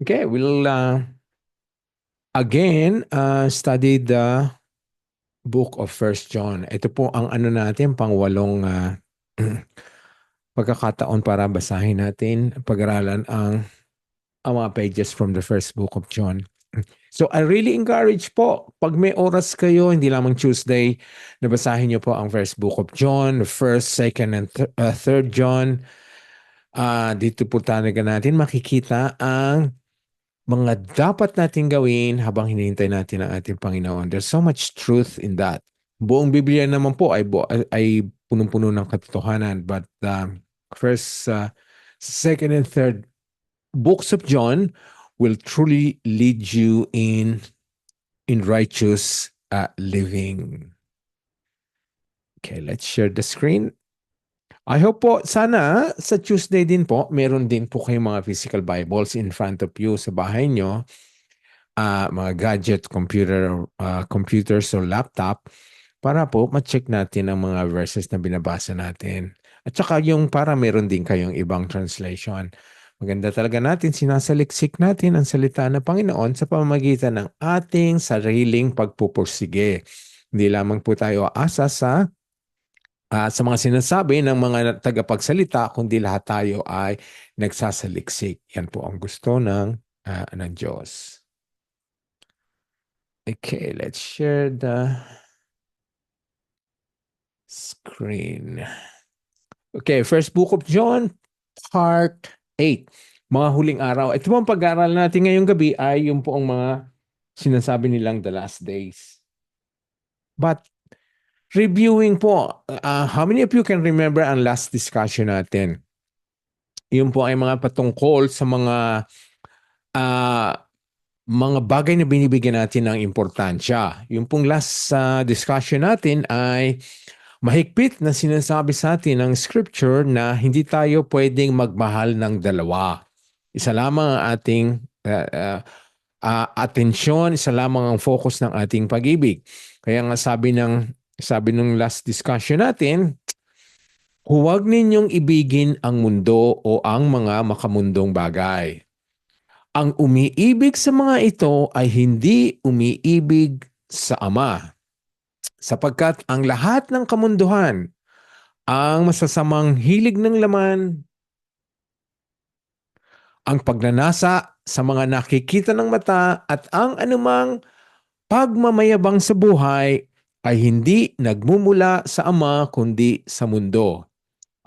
Okay, we'll again study the book of First John. Ito po ang ano natin, pangwalong pagkakataon para basahin natin, pag-aralan ang mga pages from the first book of John. So I really encourage po, pag may oras kayo, hindi lamang Tuesday, nabasahin niyo po ang first book of John, the first, second, and third John. Dito po talaga natin makikita ang mga dapat natin gawin habang hinihintay natin ang ating Panginoon. There's so much truth in that. Buong Biblia naman po ay punong-puno ng katotohanan. But first, second, and third books of John will truly lead you in righteous living. Okay, let's share the screen. I hope po, sana sa Tuesday din po, meron din po kayong mga physical Bibles in front of you sa bahay nyo. Mga gadget, computers or laptop, para po ma-check natin ang mga verses na binabasa natin. At saka yung para meron din kayong ibang translation. Maganda talaga natin, sinasaliksik natin ang salita ng Panginoon sa pamamagitan ng ating sariling pagpupursige. Hindi lamang po tayo aasa sa mga sinasabi ng mga tagapagsalita, kundi lahat tayo ay nagsasaliksik. Yan po ang gusto ng Diyos. Okay, let's share the screen. Okay, first book of John, part 8. Mga huling araw. Ito pong pag-aaral natin ngayong gabi ay yung po ang mga sinasabi nilang the last days. But reviewing po, how many of you can remember ang last discussion natin? Yun po ay mga patungkol sa mga bagay na binibigyan natin ng importansya. Yung pong last discussion natin ay mahigpit na sinasabi sa atin ng scripture na hindi tayo pwedeng magmahal ng dalawa. Isa lamang ang ating atensyon, isa lamang ang focus ng ating pag-ibig. Kaya nga sabi ng last discussion natin, huwag ninyong ibigin ang mundo o ang mga makamundong bagay. Ang umiibig sa mga ito ay hindi umiibig sa Ama, sapagkat ang lahat ng kamunduhan, ang masasamang hilig ng laman, ang pagnanasa sa mga nakikita ng mata at ang anumang pagmamayabang sa buhay ay hindi nagmumula sa Ama kundi sa mundo.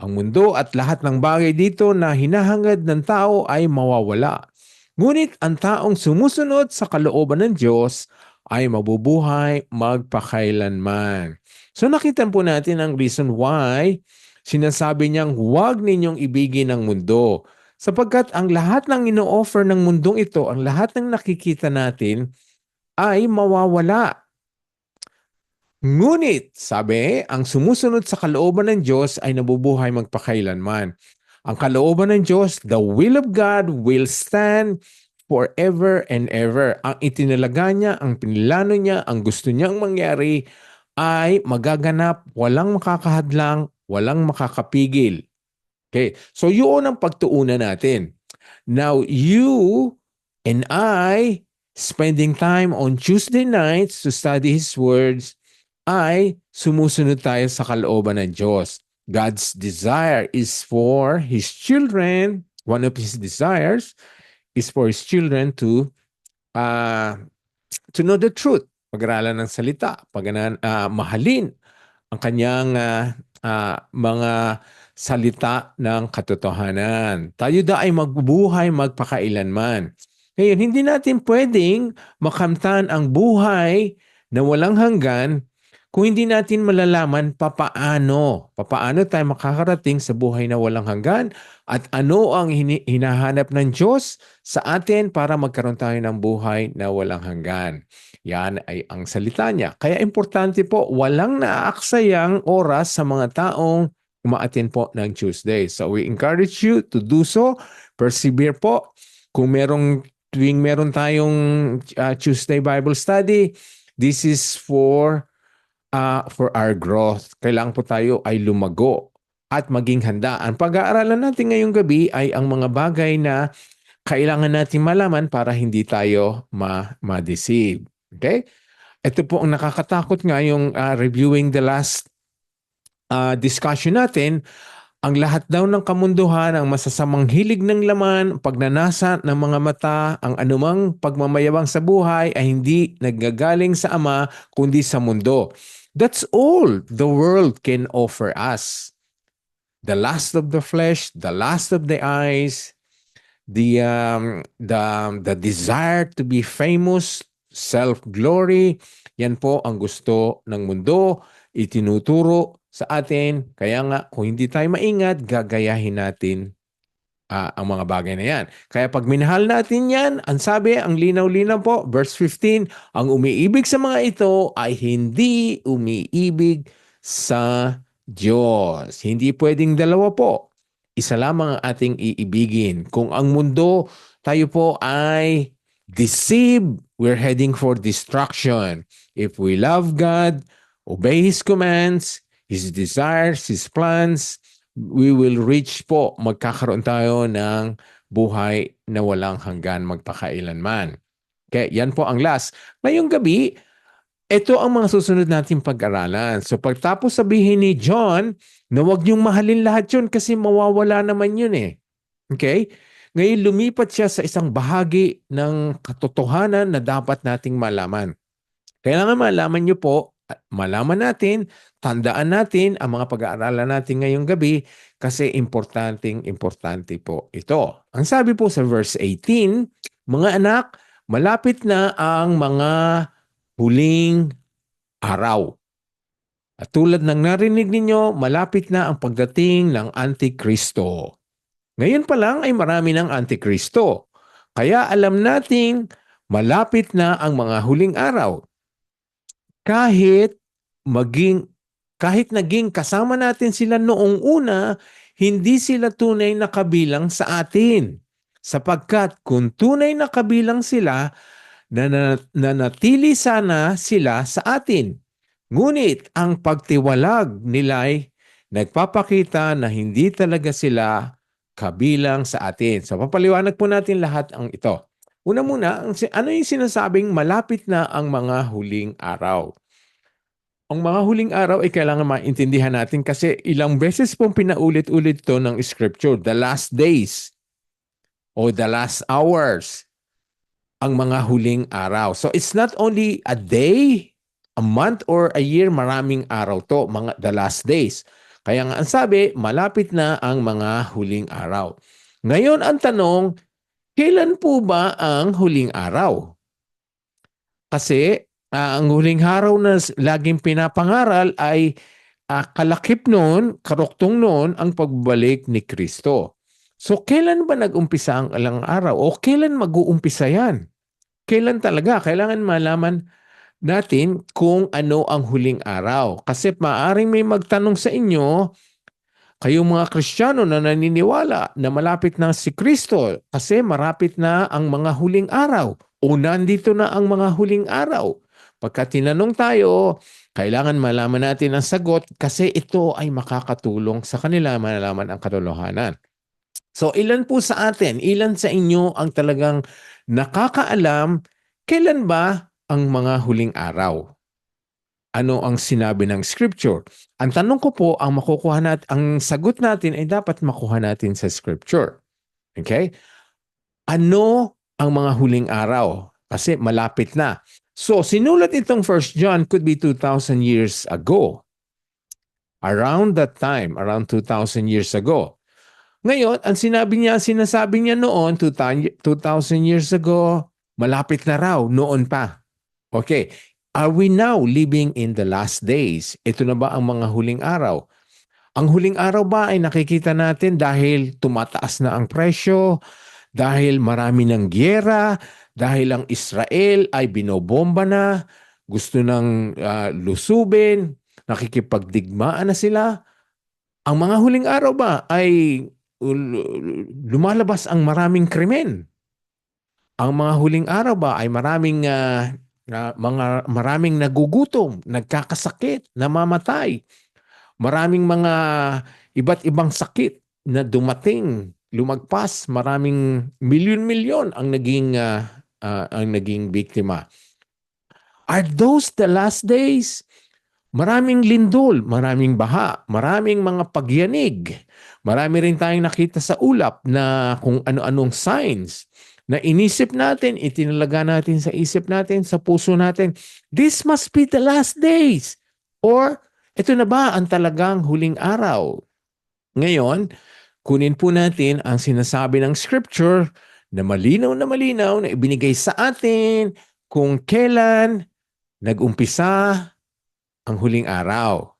Ang mundo at lahat ng bagay dito na hinahangad ng tao ay mawawala. Ngunit ang taong sumusunod sa kalooban ng Diyos ay mabubuhay magpakailanman. So nakita po natin ang reason why sinasabi niyang huwag ninyong ibigin ang mundo. Sapagkat ang lahat ng ino-offer ng mundong ito, ang lahat ng nakikita natin ay mawawala. Ngunit, sabi, ang sumusunod sa kalooban ng Diyos ay nabubuhay magpakailanman. Ang kalooban ng Diyos, the will of God will stand forever and ever. Ang itinalaga niya, ang pinilano niya, ang gusto niyang mangyari ay magaganap, walang makakahadlang, walang makakapigil. Okay, so yun ang pagtuunan natin. Now, you and I, spending time on Tuesday nights to study His words, ay sumusunod tayo sa kalooban ng Diyos. God's desire is for His children, one of His desires is for His children to know the truth, pag-aralan ng salita, mahalin ang kanyang mga salita ng katotohanan. Tayo da ay magbubuhay magpakailanman. Ngayon, hindi natin pwedeng makamtan ang buhay na walang hanggan kung hindi natin malalaman papaano tayo makakarating sa buhay na walang hanggan at ano ang hinahanap ng Diyos sa atin para magkaroon tayo ng buhay na walang hanggan. Yan ay ang salita niya. Kaya importante po, walang naaaksayang oras sa mga taong umaattend po ng Tuesday. So we encourage you to do so. Persevere po. Kung tuwing meron tayong Tuesday Bible study, this is for our growth. Kailangan po tayo ay lumago at maging handa. Ang pag-aaralan natin ngayong gabi ay ang mga bagay na kailangan natin malaman para hindi tayo ma-deceive. Okay? Ito po ang nakakatakot nga yung reviewing the last discussion natin. Ang lahat daw ng kamunduhan, ang masasamang hilig ng laman, pagnanasa ng mga mata, ang anumang pagmamayabang sa buhay ay hindi naggagaling sa Ama kundi sa mundo. That's all the world can offer us. The lust of the flesh, the lust of the eyes, the desire to be famous, self-glory, yan po ang gusto ng mundo, itinuturo sa atin. Kaya nga, kung hindi tayo maingat, gagayahin natin ang mga bagay na yan. Kaya pag minahal natin yan, ang sabi, ang linaw-linaw po, verse 15, ang umiibig sa mga ito ay hindi umiibig sa Diyos. Hindi pwedeng dalawa po. Isa lamang ang ating iibigin. Kung ang mundo, tayo po ay deceived, we're heading for destruction. If we love God, obey His commands, His desires, His plans, we will reach po, magkakaroon tayo ng buhay na walang hanggan magpakailanman. Okay, yan po ang last. Ngayong gabi, ito ang mga susunod nating pag-aralan. So pagtapos sabihin ni John na huwag niyong mahalin lahat yun kasi mawawala naman yun eh. Okay? Ngayon lumipat siya sa isang bahagi ng katotohanan na dapat nating malaman. Kailangan malaman niyo po, malaman natin, tandaan natin ang mga pag-aaralan natin ngayong gabi kasi importante po ito. Ang sabi po sa verse 18, mga anak, malapit na ang mga huling araw. At tulad ng narinig ninyo, malapit na ang pagdating ng Antikristo. Ngayon pa lang ay marami ng Antikristo. Kaya alam nating malapit na ang mga huling araw. Kahit naging kasama natin sila noong una, hindi sila tunay na kabilang sa atin. Sapagkat kung tunay na kabilang sila, nanatili sana sila sa atin. Ngunit ang pagtiwalag nila'y nagpapakita na hindi talaga sila kabilang sa atin. So papaliwanag po natin lahat ang ito. Una muna, ano yung sinasabing malapit na ang mga huling araw? Ang mga huling araw ay kailangan maintindihan natin kasi ilang beses pong pinaulit-ulit ito ng scripture, the last days o the last hours, ang mga huling araw. So it's not only a day, a month, or a year, maraming araw to, the last days. Kaya nga ang sabi, malapit na ang mga huling araw. Ngayon ang tanong, kailan po ba ang huling araw? Kasi ang huling araw na laging pinapangaral ay kalakip noon, karuktong noon ang pagbabalik ni Kristo. So kailan ba nag-umpisa ang alang araw? O kailan mag-uumpisa yan? Kailan talaga? Kailangan malaman natin kung ano ang huling araw. Kasi maaring may magtanong sa inyo, kayong mga Kristiyano na naniniwala na malapit na si Kristo kasi marapit na ang mga huling araw o nandito na ang mga huling araw. Pagka tinanong tayo, kailangan malaman natin ang sagot kasi ito ay makakatulong sa kanila malaman ang katotohanan. So ilan po sa atin, ilan sa inyo ang talagang nakakaalam kailan ba ang mga huling araw? Ano ang sinabi ng scripture? Ang tanong ko po, ang sagot natin ay dapat makuha natin sa scripture. Okay? Ano ang mga huling araw? Kasi malapit na. So, sinulat itong 1 John could be 2,000 years ago. Around that time, around 2,000 years ago. Ngayon, ang sinasabi niya noon, 2,000 years ago, malapit na raw, noon pa. Okay. Are we now living in the last days? Ito na ba ang mga huling araw? Ang huling araw ba ay nakikita natin dahil tumataas na ang presyo, dahil marami ng gyera, dahil ang Israel ay binobomba na, gusto ng lusubin, nakikipagdigmaan na sila? Ang mga huling araw ba ay lumalabas ang maraming krimen? Ang mga huling araw ba ay maraming nagugutom, nagkakasakit, namamatay. Maraming mga iba't ibang sakit na dumating, lumagpas, maraming milyon-milyon ang naging biktima. Are those the last days? Maraming lindol, maraming baha, maraming mga pagyanig. Marami rin tayong nakita sa ulap na kung ano-anong signs na inisip natin, itinalaga natin sa isip natin, sa puso natin. This must be the last days. Or, ito na ba ang talagang huling araw? Ngayon, kunin po natin ang sinasabi ng scripture na malinaw na ibinigay sa atin kung kailan nag-umpisa ang huling araw.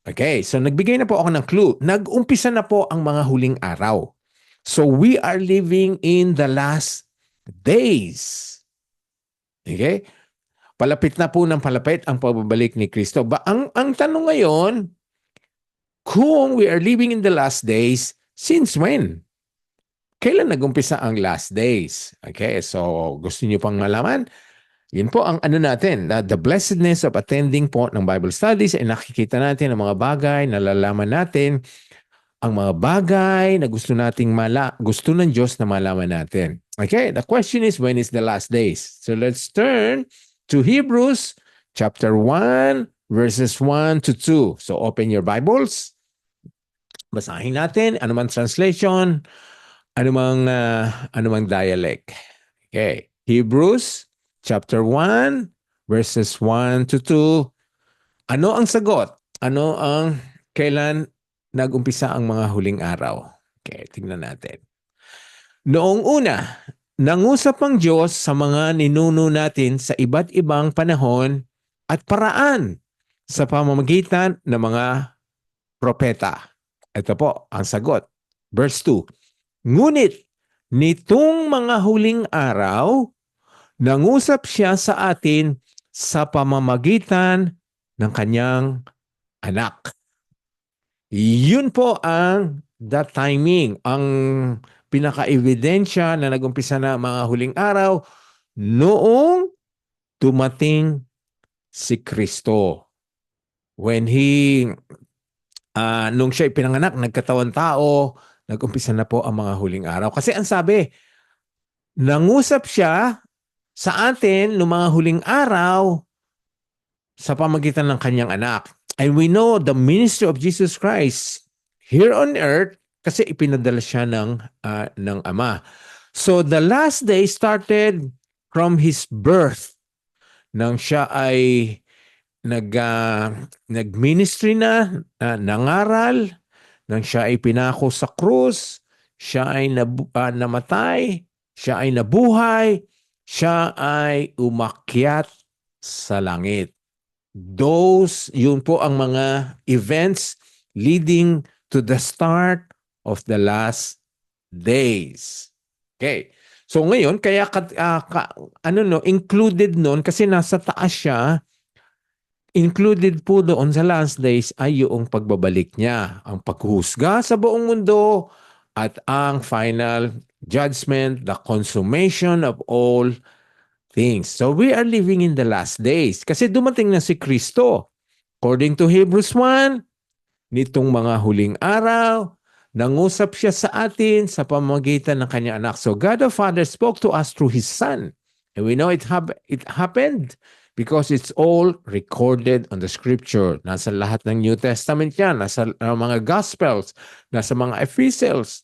Okay, so nagbigay na po ako ng clue. Nag-umpisa na po ang mga huling araw. So we are living in the last days. Okay? Palapit na po ng palapit ang pagbabalik ni Kristo. Ang tanong ngayon, kung we are living in the last days, since when? Kailan nag-umpisa ang last days? Okay, so gusto niyo pang malaman? Yun po ang ano natin, the blessedness of attending po ng Bible studies ay nakikita natin ang mga bagay, nalalaman natin ang mga bagay na gusto ng Diyos na malaman natin. Okay, the question is, when is the last days? So let's turn to Hebrews chapter 1 verses 1 to 2. So open your Bibles. Basahin natin, anumang translation, anumang dialect. Okay, Hebrews chapter 1, verses 1 to 2. Ano ang sagot? Kailan nag-umpisa ang mga huling araw? Okay, tingnan natin. Noong una, nangusap ang Diyos sa mga ninuno natin sa iba't ibang panahon at paraan sa pamamagitan ng mga propeta. Ito po ang sagot. Verse 2. Ngunit, nitong mga huling araw, nangusap siya sa atin sa pamamagitan ng kanyang anak. Yun po ang the timing, ang pinaka-ebidensya na nag-umpisa na mga huling araw noong dumating si Kristo. When nung siya ipinanganak, nagkatawan tao, nag-umpisa na po ang mga huling araw. Kasi ang sabi, nangusap siya sa atin noong mga huling araw sa pamagitan ng kanyang anak. And we know the ministry of Jesus Christ here on earth kasi ipinadala siya ng Ama. So the last day started from His birth. Nang siya ay nag-ministry nangaral, nang siya ay pinako sa krus, siya ay namatay, siya ay nabuhay, siya ay umakyat sa langit. Yun po ang mga events leading to the start of the last days. Okay. So ngayon, kaya included noon kasi nasa taas siya, included po doon sa last days ay yung pagbabalik niya, ang paghuhusga sa buong mundo at ang final judgment, the consummation of all things. So we are living in the last days kasi dumating na si Kristo. According to Hebrews 1, nitong mga huling araw, nangusap siya sa atin sa pamamagitan ng kanyang anak. So God the Father spoke to us through His Son. And we know it happened because it's all recorded on the Scripture. Nasa lahat ng New Testament yan, nasa mga Gospels, nasa mga Epistles,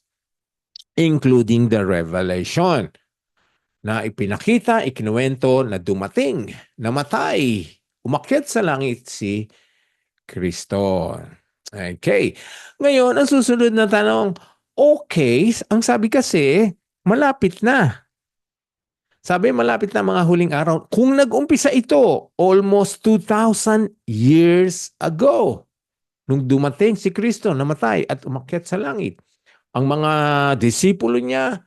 including the Revelation, na ipinakita, ikinuwento na dumating, namatay, umakyat sa langit si Kristo. Okay. Ngayon, ang susunod na tanong, okay, ang sabi kasi, malapit na. Sabi, malapit na mga huling araw. Kung nag-umpisa ito, almost 2,000 years ago, nung dumating si Kristo, namatay at umakyat sa langit. Ang mga disipulo niya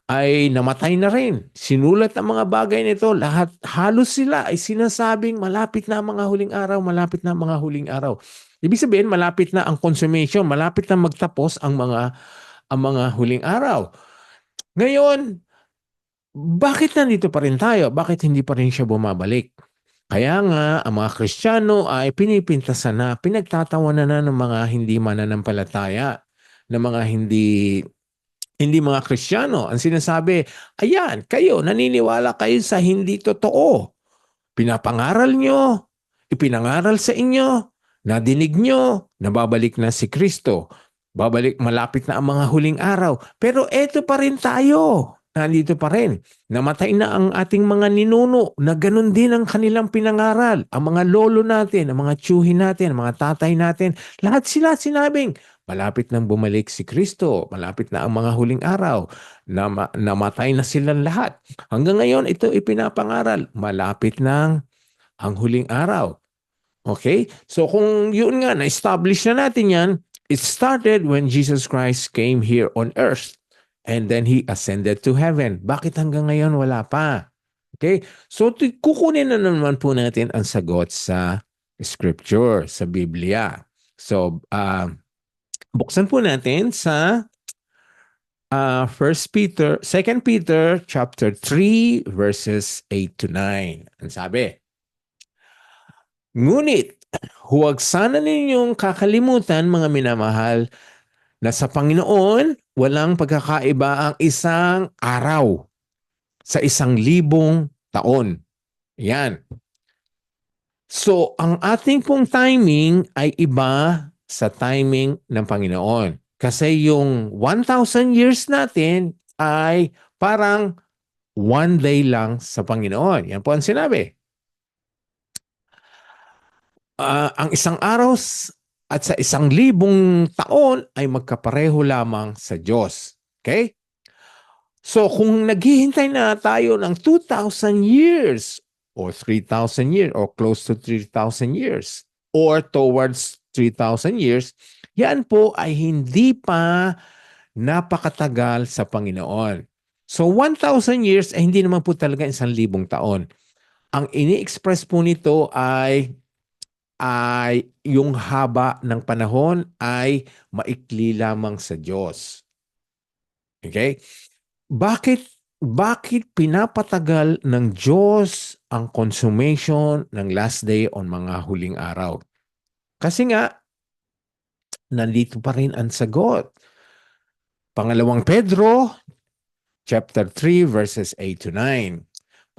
ay namatay na rin. Sinulat ang mga bagay nito. Halos sila ay sinasabing malapit na ang mga huling araw, malapit na ang mga huling araw. Ibig sabihin, malapit na ang consummation, malapit na magtapos ang mga huling araw. Ngayon, bakit nandito pa rin tayo? Bakit hindi pa rin siya bumabalik? Kaya nga, ang mga Kristiyano ay pinipintasan na, pinagtatawanan na ng mga hindi mananampalataya, ng mga hindi hindi mga Kristiyano. Ang sinasabi, ayan, kayo, naniniwala kayo sa hindi totoo. Pinapangaral nyo, ipinangaral sa inyo, nadinig nyo, nababalik na si Kristo. Malapit na ang mga huling araw. Pero eto pa rin tayo. Nandito pa rin. Namatay na ang ating mga ninuno na ganun din ang kanilang pinangaral. Ang mga lolo natin, ang mga tiyuhin natin, ang mga tatay natin, lahat sila sinabing, malapit nang bumalik si Kristo, malapit na ang mga huling araw, namatay na silang lahat. Hanggang ngayon, ito ipinapangaral, malapit na ang huling araw. Okay? So kung yun nga, na-establish na natin yan, it started when Jesus Christ came here on earth. And then He ascended to heaven. Bakit hanggang ngayon wala pa? Okay? So kukunin na naman po natin ang sagot sa Scripture, sa Biblia. So, buksan po natin sa 2 Peter chapter 3 verses 8 to 9. Ang sabi, ngunit huwag sana ninyong kakalimutan, mga minamahal, na sa Panginoon walang pagkakaiba ang isang araw sa 1,000 taon. Yan. So, ang ating pong timing ay iba sa timing ng Panginoon. Kasi yung 1,000 years natin ay parang one day lang sa Panginoon. Yan po ang sinabi. Ang isang araw at sa 1,000 taon ay magkapareho lamang sa Diyos. Okay? So kung naghihintay na tayo ng 2,000 years or 3,000 years or close to 3,000 years or towards 3,000 years, yan po ay hindi pa napakatagal sa Panginoon. So 1,000 years ay hindi naman po talaga 1,000 taon. Ang ini-express po nito ay yung haba ng panahon ay maikli lamang sa Diyos. Okay? Bakit pinapatagal ng Diyos ang consummation ng last day on mga huling araw? Kasi nga, nandito pa rin ang sagot. Pangalawang Pedro, chapter 3, verses 8 to 9.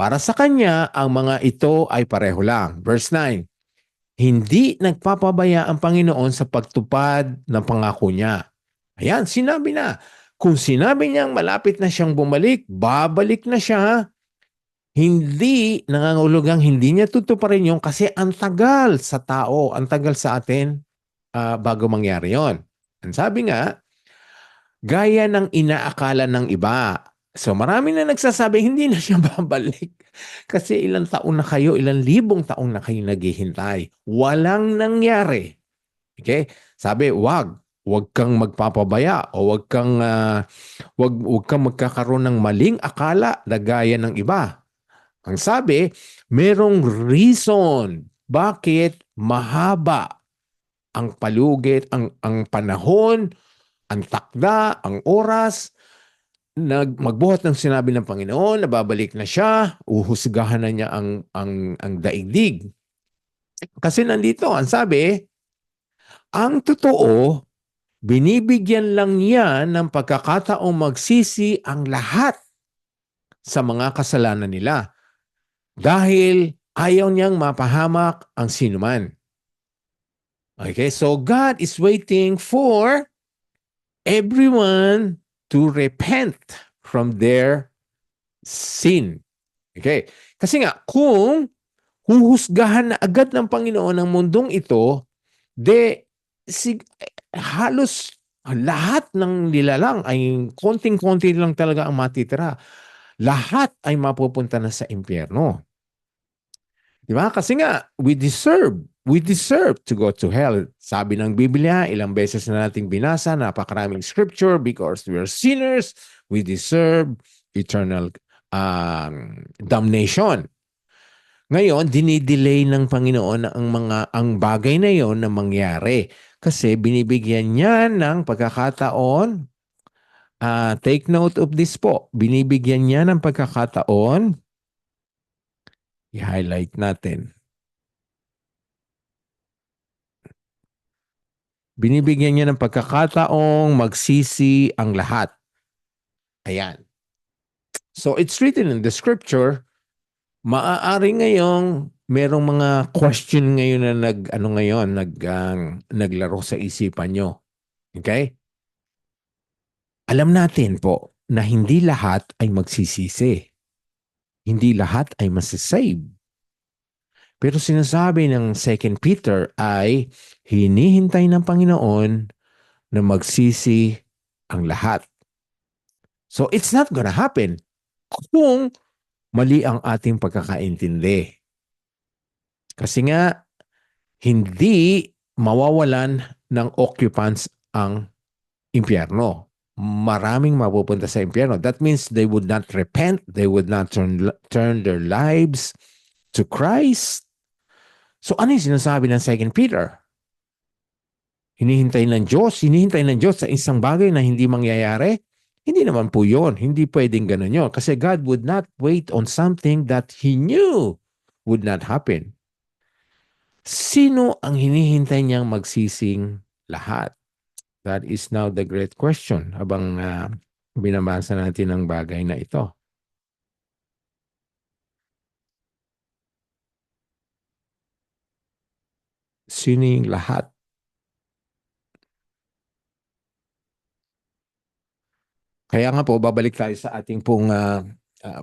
Para sa kanya, ang mga ito ay pareho lang. Verse 9, hindi nagpapabaya ang Panginoon sa pagtupad ng pangako niya. Ayan, sinabi na. Kung sinabi niyang malapit na siyang bumalik, babalik na siya. Hindi, nangangulugang hindi niya tutuparin yun kasi ang tagal sa tao, ang tagal sa atin bago mangyari yon. Ang sabi nga, gaya ng inaakala ng iba. So marami na nagsasabi, hindi na siya babalik. Kasi ilang taon na kayo, ilang libong taon na kayo naghihintay. Walang nangyari. Okay? Sabi, wag kang magpapabaya o wag kang magkakaroon ng maling akala na gaya ng iba. Ang sabi, merong reason bakit mahaba ang palugit, ang panahon, ang takda, ang oras, magbuhat ng sinabi ng Panginoon, nababalik na siya, uhusgahan na niya ang daigdig. Kasi nandito, ang sabi, ang totoo, binibigyan lang niya ng pagkakataong magsisi ang lahat sa mga kasalanan nila dahil ayaw niyang mapahamak ang sinuman. Okay, so God is waiting for everyone to repent from their sin. Okay, kasi nga kung huhusgahan na agad ng Panginoon ang mundong ito, halos lahat ng nilalang ay konting-konti lang talaga ang matitira. Lahat ay mapupunta na sa impyerno. Di ba? Kasi nga, we deserve to go to hell. Sabi ng Biblia, ilang beses na nating binasa, napakaraming scripture, because we are sinners, we deserve eternal damnation. Ngayon, dinidelay ng Panginoon ang bagay na yon na mangyari kasi binibigyan niya ng pagkakataon. Take note of this po. Binibigyan niya ng pagkakataon. I-highlight natin. Binibigyan niya ng pagkakataong magsisi ang lahat. Ayan. So it's written in the scripture, maaari ngayong merong mga question ngayon na naglaro sa isipan nyo. Okay? Alam natin po na hindi lahat ay magsisisi. Hindi lahat ay masisave. Pero sinasabi ng 2 Peter ay hinihintay ng Panginoon na magsisi ang lahat. So it's not gonna happen kung mali ang ating pagkakaintindi. Kasi nga, hindi mawawalan ng occupants ang impyerno. Maraming mapupunta sa impyerno. That means they would not repent, they would not turn their lives to Christ. So ano yung sinasabi ng 2 Peter? Hinihintay ng Diyos sa isang bagay na hindi mangyayari? Hindi naman po yun. Hindi pwedeng ganun yun. Kasi God would not wait on something that He knew would not happen. Sino ang hinihintay niyang magsising lahat? That is now the great question habang binabasa natin ang bagay na ito. Sino yung lahat? Kaya nga po, babalik tayo sa ating pong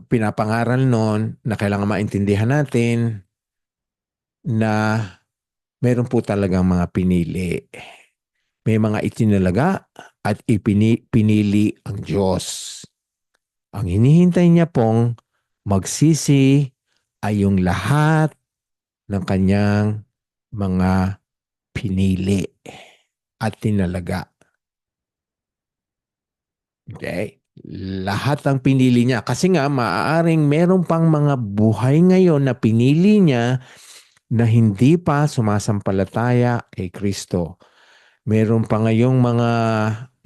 pinapangaral noon na kailangan maintindihan natin na meron po talagang mga pinili. May mga itinalaga at pinili ang Diyos. Ang hinihintay niya pong magsisi ay yung lahat ng kanyang mga pinili at tinalaga. Okay? Lahat ang pinili niya. Kasi nga, maaaring meron pang mga buhay ngayon na pinili niya na hindi pa sumasampalataya kay Kristo. Meron pa ngayong mga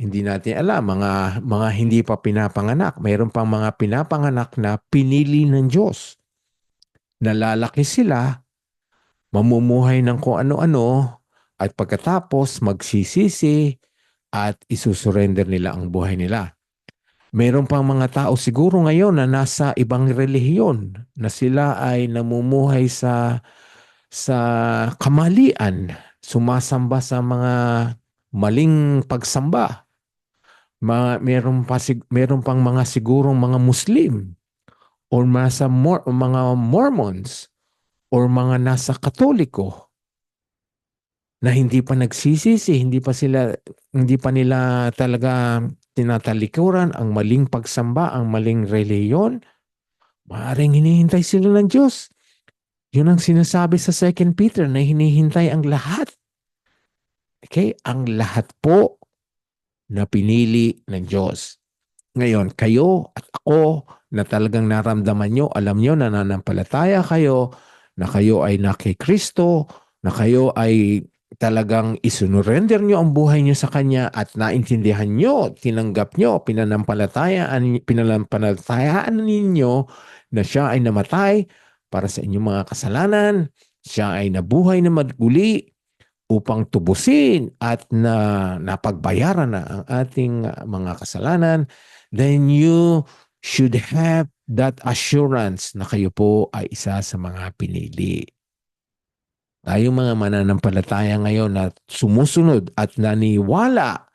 hindi natin alam, mga hindi pa pinapanganak. Meron pang mga pinapanganak na pinili ng Diyos. Nalalaki sila, mamumuhay ng kung ano-ano, at pagkatapos magsisisi at isusurrender nila ang buhay nila. Meron pang mga tao siguro ngayon na nasa ibang relihiyon na sila ay namumuhay sa kamalian, sumasamba sa mga maling pagsamba. Meron pang mga sigurong mga Muslim or mga Mormons or mga nasa Katoliko na hindi pa nagsisisi, hindi pa nila talaga tinatalikuran ang maling pagsamba, ang maling reliyon. Maaaring hinihintay sila ng Diyos. Yun ang sinasabi sa 2 Peter na hinihintay ang lahat. Okay? Ang lahat po na pinili ng Diyos. Ngayon, kayo at ako na talagang naramdaman nyo, alam nyo na nananampalataya kayo, na kayo ay nakay Kristo, na kayo ay talagang isunurrender nyo ang buhay nyo sa Kanya at naintindihan nyo, tinanggap nyo, pinanampalatayaan ninyo na siya ay namatay para sa inyong mga kasalanan, siya ay nabuhay na maguli upang tubusin at napagbayaran na ang ating mga kasalanan, then you should have that assurance na kayo po ay isa sa mga pinili. Tayong mga mananampalataya ngayon na sumusunod at naniwala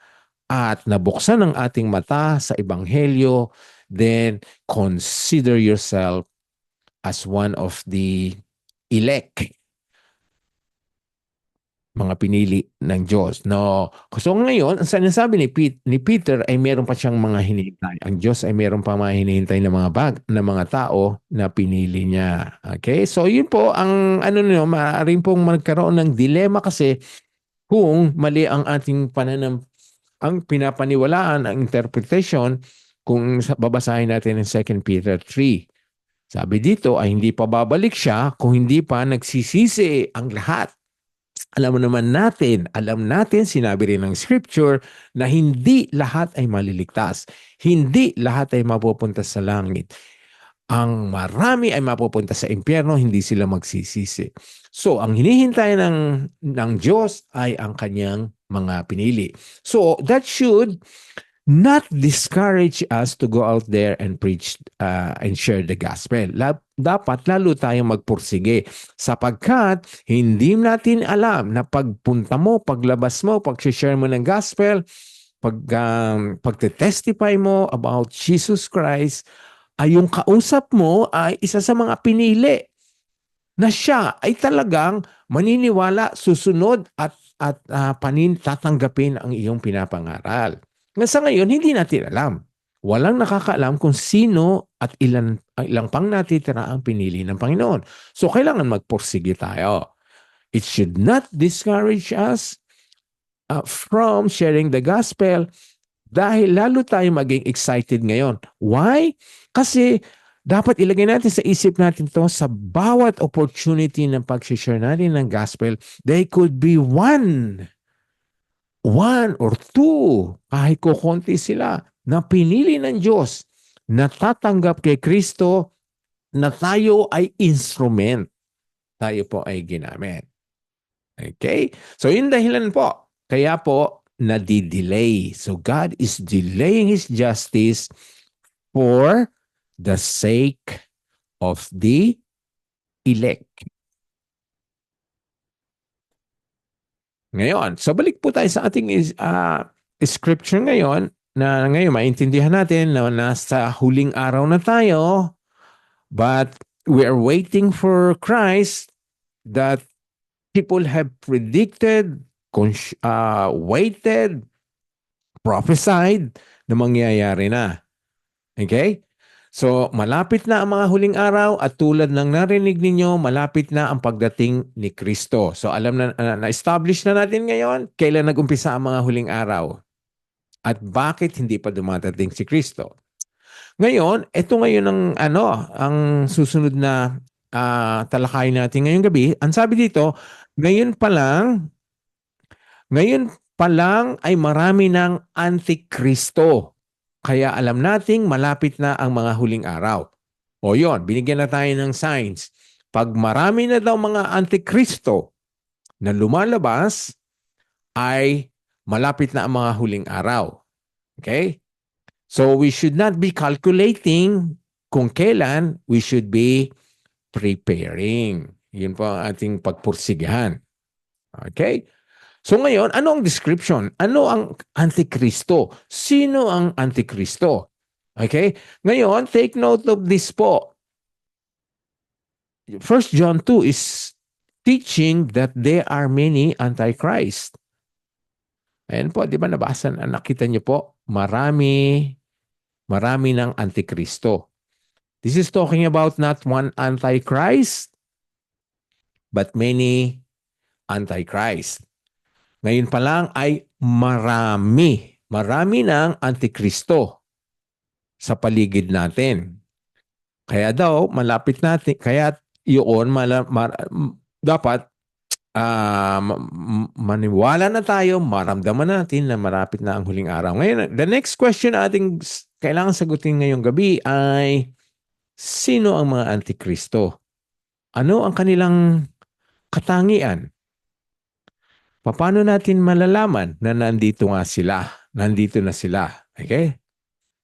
at nabuksan ang ating mata sa Ebanghelyo, then consider yourself as one of the elect, mga pinili ng Diyos. No. So ngayon, ang sinasabi ni Peter ay meron pa siyang mga hinihintay. Ang Diyos ay meron pa mga hinihintay na mga tao na pinili niya. Okay? So yun po ang maaaring pong magkaroon ng dilema kasi kung mali ang ating ang pinapaniwalaan, ang interpretation, kung babasahin natin ng 2 Peter 3. Sabi dito ay hindi pa babalik siya kung hindi pa nagsisisi ang lahat. Alam natin, sinabi rin ng scripture na hindi lahat ay maliligtas. Hindi lahat ay mapupunta sa langit. Ang marami ay mapupunta sa impyerno, hindi sila magsisisi. So, ang hinihintay ng Diyos ay ang kanyang mga pinili. So, that should not discourage us to go out there and preach and share the gospel. Dapat lalo tayong magpursige sapagkat hindi natin alam na pagpunta mo, paglabas mo, pag-share mo ng gospel, pagte-testify mo about Jesus Christ, ay yung kausap mo ay isa sa mga pinili na siya ay talagang maniniwala, susunod at tatanggapin ang iyong pinapangaral. Sa ngayon, hindi natin alam. Walang nakakaalam kung sino at ilang pang natitira ang pinili ng Panginoon. So, kailangan magpursige tayo. It should not discourage us from sharing the gospel dahil lalo tayo maging excited ngayon. Why? Kasi dapat ilagay natin sa isip natin to sa bawat opportunity ng pag-share natin ng gospel, they could be one or two, kahit kukunti sila, na pinili ng Diyos, na tatanggap kay Kristo, na tayo ay instrument. Tayo po ay ginamit. Okay? So, yun dahilan po. Kaya po, nadidelay. So, God is delaying His justice for the sake of the elect. Ngayon, so balik po tayo sa ating scripture ngayon, na ngayon maintindihan natin na nasa huling araw na tayo, but we are waiting for Christ that people have predicted, waited, prophesied na mangyayari na. Okay? So, malapit na ang mga huling araw at tulad ng narinig ninyo, malapit na ang pagdating ni Kristo. So, alam na-establish na natin ngayon kailan nag-umpisa ang mga huling araw at bakit hindi pa dumadating si Kristo. Ngayon, ito ngayon ang susunod na talakayin natin ngayong gabi. Ang sabi dito, ngayon pa lang ay marami ng Antikristo. Kaya alam nating malapit na ang mga huling araw. O yon, binigyan na tayo ng signs. Pag marami na daw mga Antikristo na lumalabas, ay malapit na ang mga huling araw. Okay? So we should not be calculating kung kailan, we should be preparing. Yun po ang ating pagpursigahan. Okay? So ngayon, ano ang description? Ano ang Antikristo? Sino ang Antikristo? Okay? Ngayon, take note of this po. 1 John 2 is teaching that there are many Antichrist. Ayan po, di ba nabasa, nakita niyo po, marami ng Antikristo. This is talking about not one Antichrist, but many Antichrist. Ngayon pa lang ay marami ng Antikristo sa paligid natin. Kaya daw, malapit natin, kaya yun, dapat maniwala na tayo, maramdaman natin na malapit na ang huling araw. Ngayon, the next question ating kailangan sagutin ngayong gabi ay, sino ang mga Antikristo? Ano ang kanilang katangian? Paano natin malalaman na nandito na sila? Okay?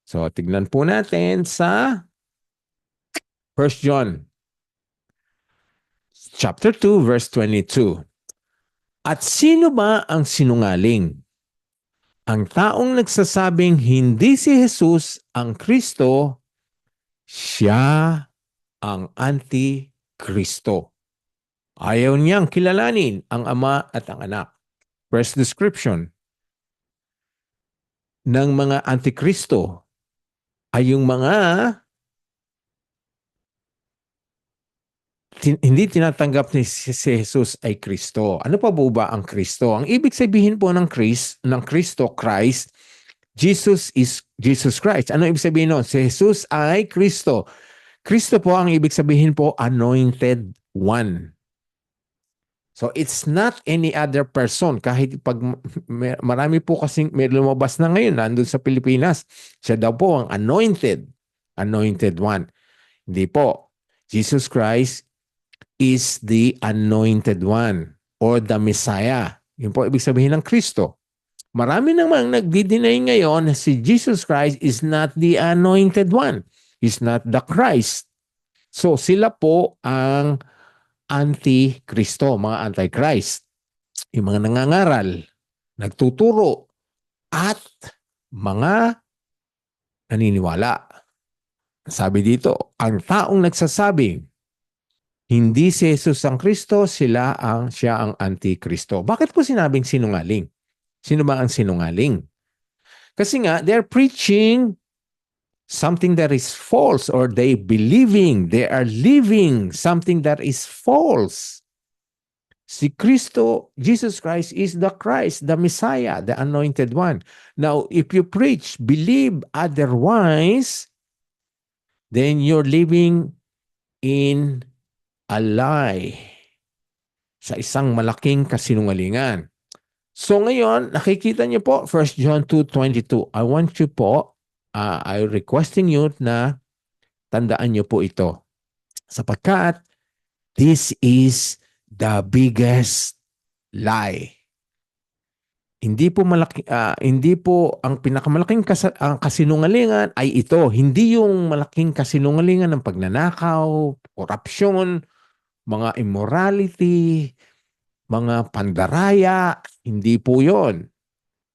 So, tignan po natin sa 1 John chapter 2, verse 22. At sino ba ang sinungaling? Ang taong nagsasabing hindi si Jesus ang Kristo, siya ang Antikristo. Ayaw niyang kilalanin ang Ama at ang Anak. First description ng mga Antikristo ay yung mga hindi tinatanggap ni si Jesus ay Kristo. Ano pa ba ang Kristo? Ang ibig sabihin po ng Kristo, Christ, Jesus is Jesus Christ. Ano ibig sabihin nun? Si Jesus ay Kristo. Kristo po ang ibig sabihin po, anointed one. So it's not any other person. Kahit pag marami po kasing may lumabas na ngayon nandun sa Pilipinas, siya daw po ang anointed one. Hindi po. Jesus Christ is the anointed one or the Messiah. Yun po ibig sabihin ng Kristo. Marami namang nagdi-deny ngayon na si Jesus Christ is not the anointed one. He's not the Christ. So sila po ang anti-Kristo, mga anti-Christ. Yung mga nangangaral, nagtuturo, at mga naniniwala. Sabi dito, ang taong nagsasabing hindi si Jesus ang Kristo, siya ang anti-Kristo. Bakit po sinabing sinungaling? Sino ba ang sinungaling? Kasi nga, they're preaching something that is false, or they are living something that is false. Si Kristo, Jesus Christ is the Christ, the Messiah, the anointed one. Now, if you preach, believe otherwise, then you're living in a lie, sa isang malaking kasinungalingan. So ngayon, nakikita niyo po, 1 John 2:22. I want you po, I'm requesting you na tandaan niyo po ito. Sapagkat this is the biggest lie. Hindi po ang pinakamalaking kasinungalingan ay ito. Hindi yung malaking kasinungalingan ng pagnanakaw, korupsyon, mga immorality, mga pandaraya. Hindi po yon.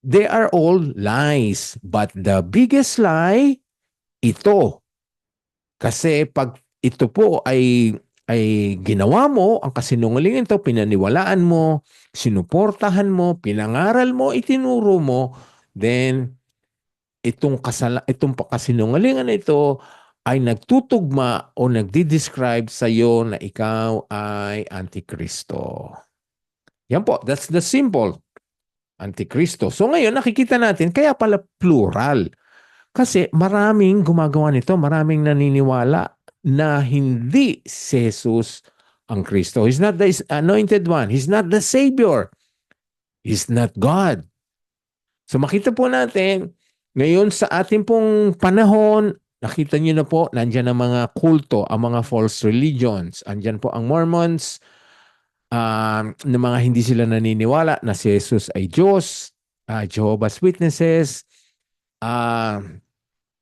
They are all lies. But the biggest lie, ito. Kasi pag ito po ay ginawa mo, ang kasinungalingan ito, pinaniwalaan mo, sinuportahan mo, pinangaral mo, itinuro mo, then itong kasinungalingan ito ay nagtutugma o nagdi-describe sa iyo na ikaw ay antikristo. Yan po, that's the symbol. Antikristo. So ngayon nakikita natin, kaya pala plural. Kasi maraming gumagawa nito, maraming naniniwala na hindi si Jesus ang Kristo. He's not the anointed one. He's not the Savior. He's not God. So makita po natin, ngayon sa ating pong panahon, nakita niyo na po, nandiyan ang mga kulto, ang mga false religions. Andyan po ang Mormons, na mga hindi sila naniniwala na si Jesus ay Diyos, Jehovah's Witnesses,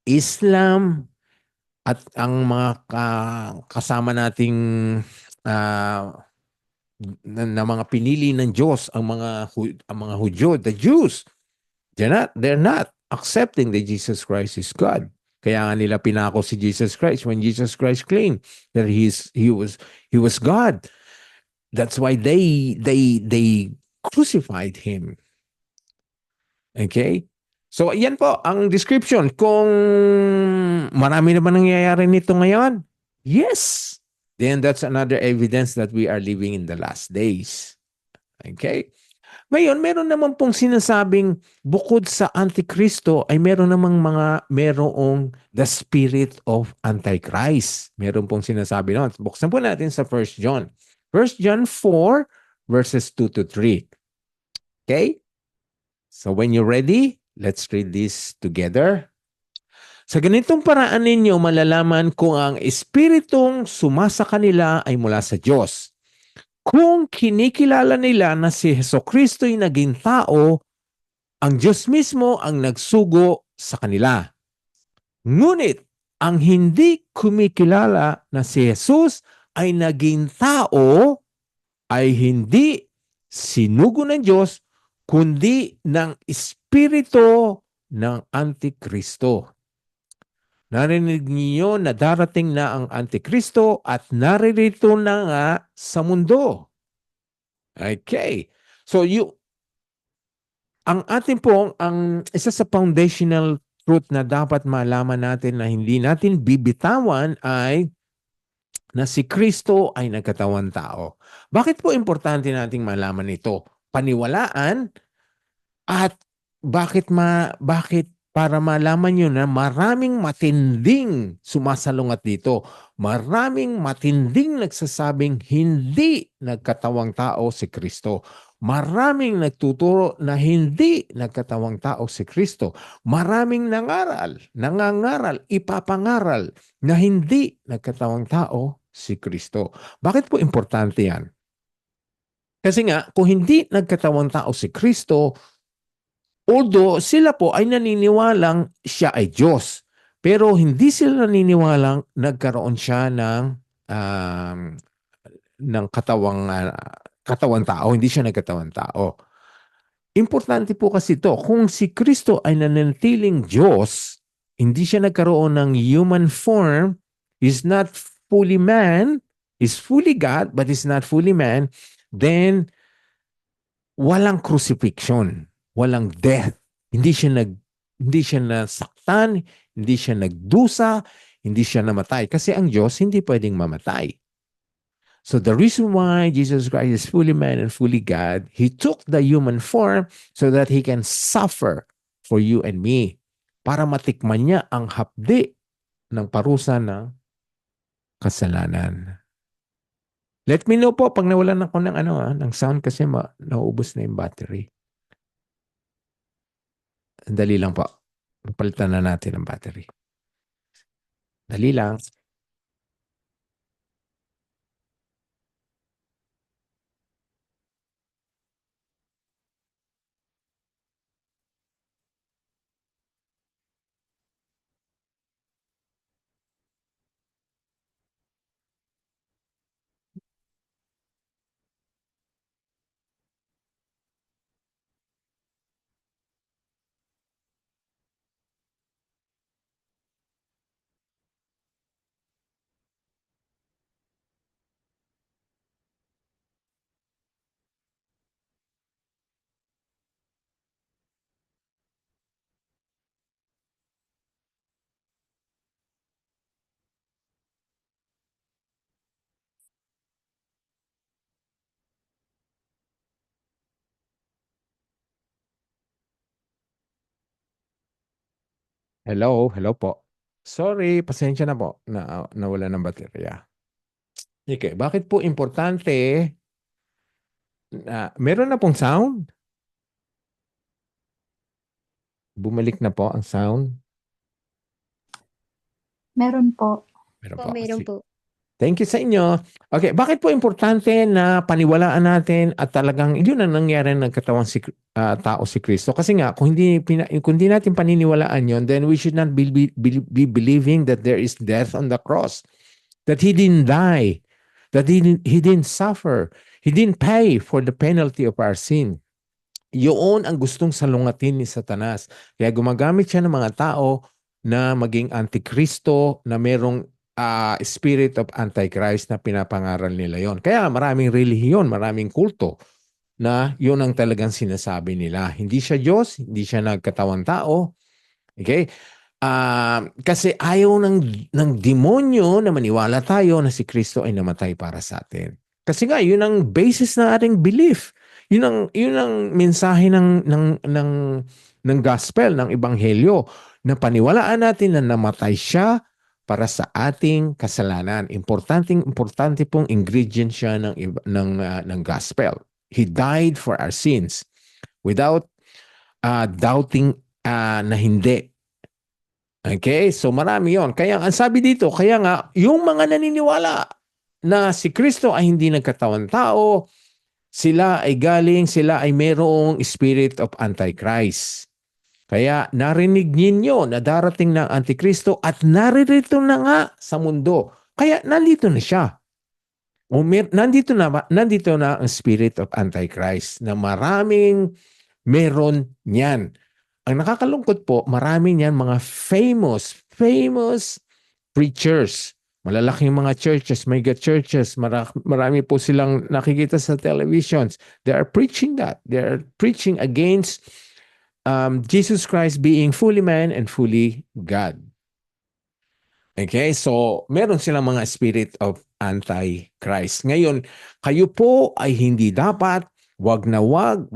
Islam, at ang mga kasama nating na mga pinili ng Diyos, ang mga Hudyo, the Jews. They're not accepting that Jesus Christ is God. Kaya nga nila pinako si Jesus Christ when Jesus Christ claimed that he was God. That's why they crucified him. Okay? So, yan po ang description. Kung marami na ba nangyayari nito ngayon? Yes. Then that's another evidence that we are living in the last days. Okay? Ngayon, meron naman pong sinasabing bukod sa Antikristo ay merong the spirit of Antichrist. Meron pong sinasabi noon. Buksan po natin sa 1 John. 1 John 4 verses 2 to 3. Okay? So when you're ready, let's read this together. Sa ganitong paraan ninyo malalaman kung ang espiritong sumasa kanila ay mula sa Diyos. Kung kinikilala nila na si Jesucristo'y naging tao, ang Diyos mismo ang nagsugo sa kanila. Ngunit, ang hindi kumikilala na si Jesus ay naging tao, ay hindi sinugo ng Diyos, kundi ng espiritu ng Antikristo. Narinig niyo na darating na ang Antikristo at naririto na nga sa mundo. Okay. So ang ating pong, ang isa sa foundational truth na dapat malaman natin na hindi natin bibitawan ay na si Kristo ay nagkatawang tao. Bakit po importante nating malaman ito? Paniwalaan at bakit para malaman nyo na maraming matinding sumasalungat dito. Maraming matinding nagsasabing hindi nagkatawang tao si Kristo. Maraming nagtuturo na hindi nagkatawang tao si Kristo. Maraming nangangaral, ipapangaral na hindi nagkatawang tao si Kristo. Bakit po importante yan? Kasi nga, kung hindi nagkatawang tao si Kristo, Although sila po ay naniniwalang siya ay Diyos. Pero hindi sila naniniwalang nagkaroon siya um, ng katawang tao. Hindi siya nagkatawang tao. Importante po kasi ito, kung si Kristo ay nananatiling Diyos, hindi siya nagkaroon ng human form, is not fully man, is fully God, but is not fully man, then walang crucifixion, walang death. Hindi siya nasaktan, hindi siya nagdusa, hindi siya namatay. Kasi ang Diyos hindi pwedeng mamatay. So the reason why Jesus Christ is fully man and fully God, He took the human form so that He can suffer for you and me para matikman niya ang hapdi ng parusa ng kasalanan. Let me know po pag nawalan ako ng sound kasi nauubos na yung battery. Dali lang po. Palitan na natin ang battery. Dali lang. Hello po. Sorry, pasensya na po na nawala ng baterya. Okay, bakit po importante na meron na pong sound? Bumalik na po ang sound. Meron po. Meron Po, po. meron po. Thank you sa inyo. Okay, bakit po importante na paniwalaan natin at talagang yun ang nangyari ng katawang tao si Kristo? Kasi nga, kung hindi natin paniniwalaan yon, then we should not be believing that there is death on the cross. That He didn't die. That He didn't suffer. He didn't pay for the penalty of our sin. Yun ang gustong salungatin ni Satanas. Kaya gumagamit siya ng mga tao na maging antikristo na merong spirit of antichrist na pinapangaral nila yon. Kaya maraming relihiyon, maraming kulto na yun ang talagang sinasabi nila. Hindi siya Diyos, hindi siya nagkatawang tao. Okay? Kasi ayaw ng demonyo na maniwala tayo na si Kristo ay namatay para sa atin. Kasi nga, yun ang basis ng ating belief. Yun ang mensahe ng gospel, ng ebanghelyo, na paniwalaan natin na namatay siya para sa ating kasalanan. Importante pong ingredient siya ng gospel. He died for our sins without doubting na hindi. Okay? So marami yon. Kaya ang sabi dito, kaya nga, yung mga naniniwala na si Kristo ay hindi nagkatawang tao, sila ay mayroong spirit of Antichrist. Kaya narinig ninyo na darating ng Antikristo at naririto na nga sa mundo. Kaya nandito na siya. Nandito na ang spirit of Antichrist na meron niyan. Ang nakakalungkot po, marami niyan mga famous preachers. Malalaking mga churches, mega churches, marami po silang nakikita sa televisions. They are preaching that. They are preaching against Jesus Christ being fully man and fully God. Okay, so meron silang mga spirit of Antichrist. Ngayon, kayo po ay hindi dapat wag na wag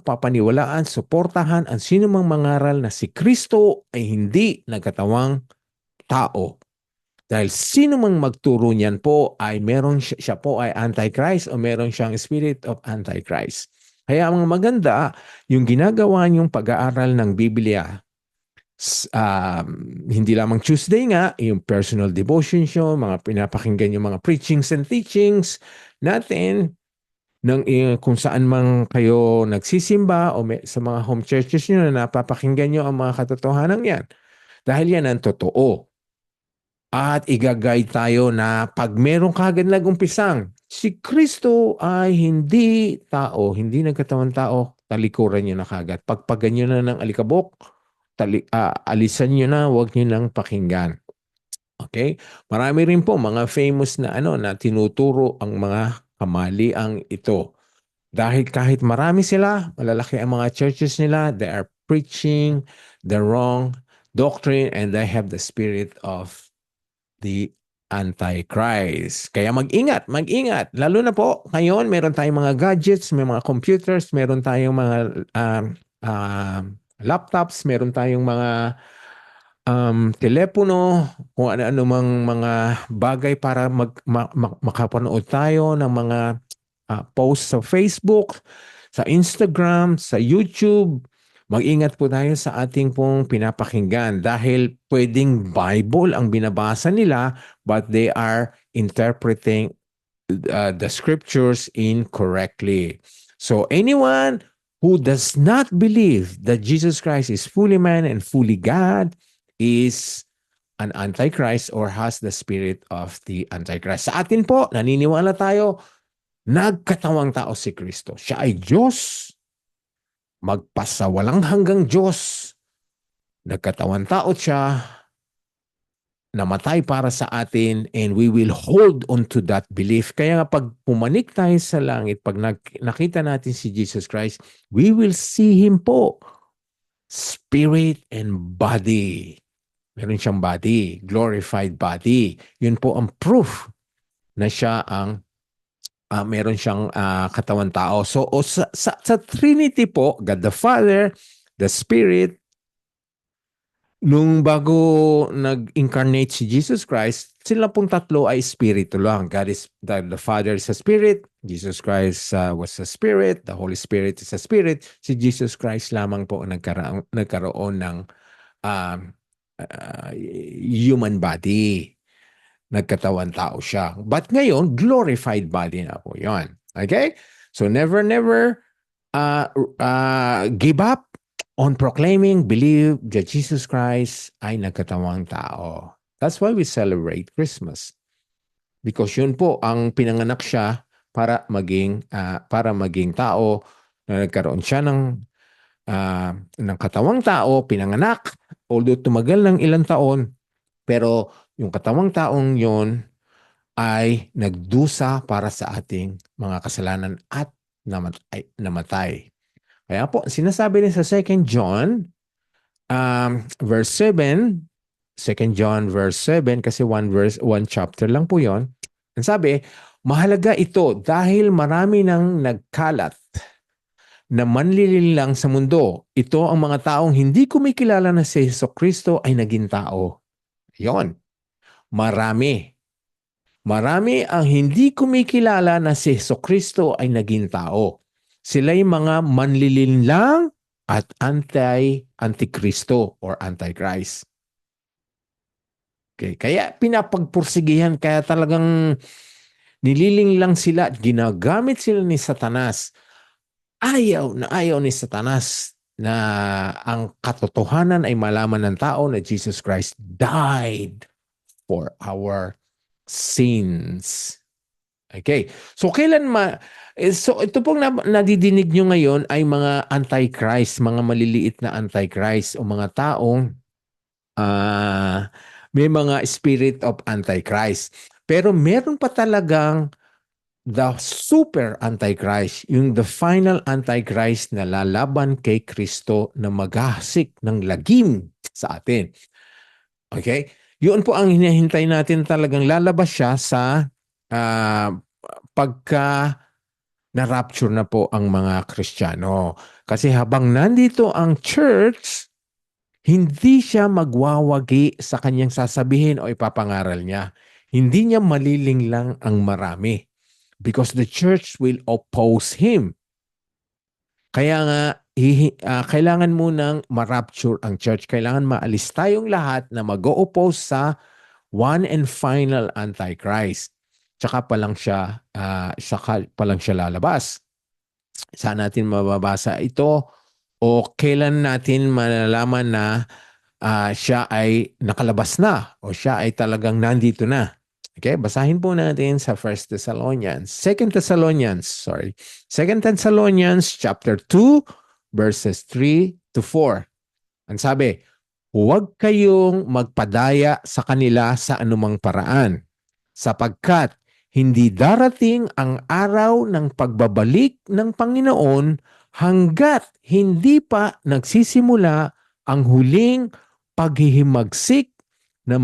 papaniwalaan, suportahan ang sinumang mangaral na si Kristo ay hindi nagkatawang tao. Dahil sino mang magturo niyan po ay siya po ay Antichrist o meron siyang spirit of Antichrist. Kaya ang maganda, yung ginagawa niyong pag-aaral ng Biblia, hindi lamang Tuesday nga, yung personal devotion show, mga pinapakinggan yung mga preachings and teachings natin, kung saan man kayo nagsisimba o sa mga home churches nyo na napapakinggan nyo ang mga katotohanan yan. Dahil yan ang totoo. At igagay tayo na pag meron kagad nag-umpisang, si Kristo ay hindi tao, hindi nagkatawang tao, talikuran nyo na kagad. Pagpagan nyo na ng alikabok, alisan nyo na, huwag nyo nang pakinggan. Okay? Marami rin po mga famous na na tinuturo ang mga kamaliang ito. Dahil kahit marami sila, malalaki ang mga churches nila, they are preaching the wrong doctrine and they have the spirit of the Antichrist. Kaya mag-ingat, mag-ingat. Lalo na po, ngayon meron tayong mga gadgets, may mga computers, meron tayong mga laptops, meron tayong mga telepono, kung ano-ano mang mga bagay para makapanood tayo ng mga posts sa Facebook, sa Instagram, sa YouTube. Mag-ingat po tayo sa ating pong pinapakinggan dahil pwedeng Bible ang binabasa nila but they are interpreting the scriptures incorrectly. So anyone who does not believe that Jesus Christ is fully man and fully God is an Antichrist or has the spirit of the Antichrist. Sa atin po, naniniwala tayo, nagkatawang tao si Kristo. Siya ay Diyos, magpasawalang hanggang Diyos. Nagkatawang tao siya, namatay para sa atin, and we will hold on to that belief. Kaya nga pag pumanik tayo sa langit, pag nakita natin si Jesus Christ, we will see Him po. Spirit and body. Meron siyang body, glorified body. Yun po ang proof na siya ang meron siyang katawan tao. So sa Trinity po, God the Father, the Spirit, nung bago nag-incarnate si Jesus Christ, sila pong tatlo ay espiritu lang. God the Father is a spirit, Jesus Christ was a spirit, the Holy Spirit is a spirit. Si Jesus Christ lamang po nagkaroon ng human body. Nagkatawan tao siya. But ngayon, glorified body na po yun. Okay? So never give up on proclaiming, believe that Jesus Christ ay nagkatawang tao. That's why we celebrate Christmas. Because yun po, ang pinanganak siya para maging tao, na nagkaroon siya ng katawang tao, pinanganak, although tumagal ng ilang taon, pero yung katawang taong yon ay nagdusa para sa ating mga kasalanan at namatay. Kaya po, sinasabi rin sa 2 John verse 7, 2 John verse 7, kasi one chapter lang po yon. Ang sabi, mahalaga ito dahil marami nang nagkalat na manlililang sa mundo. Ito ang mga taong hindi kumikilala na si Jesucristo ay naging tao. Yon. Marami. Marami ang hindi kumikilala na si Jesucristo ay naging tao. Sila'y mga manlilinlang at antikristo or antichrist. Okay, kaya pinapagpursigihan, kaya talagang nililing lang sila at ginagamit sila ni Satanas. Ayaw ni Satanas na ang katotohanan ay malaman ng tao na Jesus Christ died for our sins. Okay. So so ito pong nadidinig nyo ngayon ay mga antichrist, mga maliliit na antichrist o mga taong may mga spirit of antichrist. Pero meron pa talagang the super antichrist, yung the final antichrist na lalaban kay Kristo na maghahasik ng lagim sa atin. Okay? Yun po ang hinihintay natin, talagang lalabas siya sa pagka na-rapture na po ang mga Kristiyano. Kasi habang nandito ang church, hindi siya magwawagi sa kanyang sasabihin o ipapangaral niya. Hindi niya maliling lang ang marami. Because the church will oppose him. Kaya nga, kailangan munang ma-rapture ang church. Kailangan maalis tayong lahat na mag-o-oppose sa one and final Antichrist. tsaka pa lang siya lalabas. Saan natin mababasa ito o kailan natin malalaman na siya ay nakalabas na o siya ay talagang nandito na? Okay, basahin po natin sa Second Thessalonians chapter 2 verses 3 to 4. Ang sabi, huwag kayong magpadaya sa kanila sa anumang paraan, sapagkat hindi darating ang araw ng pagbabalik ng Panginoon hanggat hindi pa nagsisimula ang huling paghihimagsik ng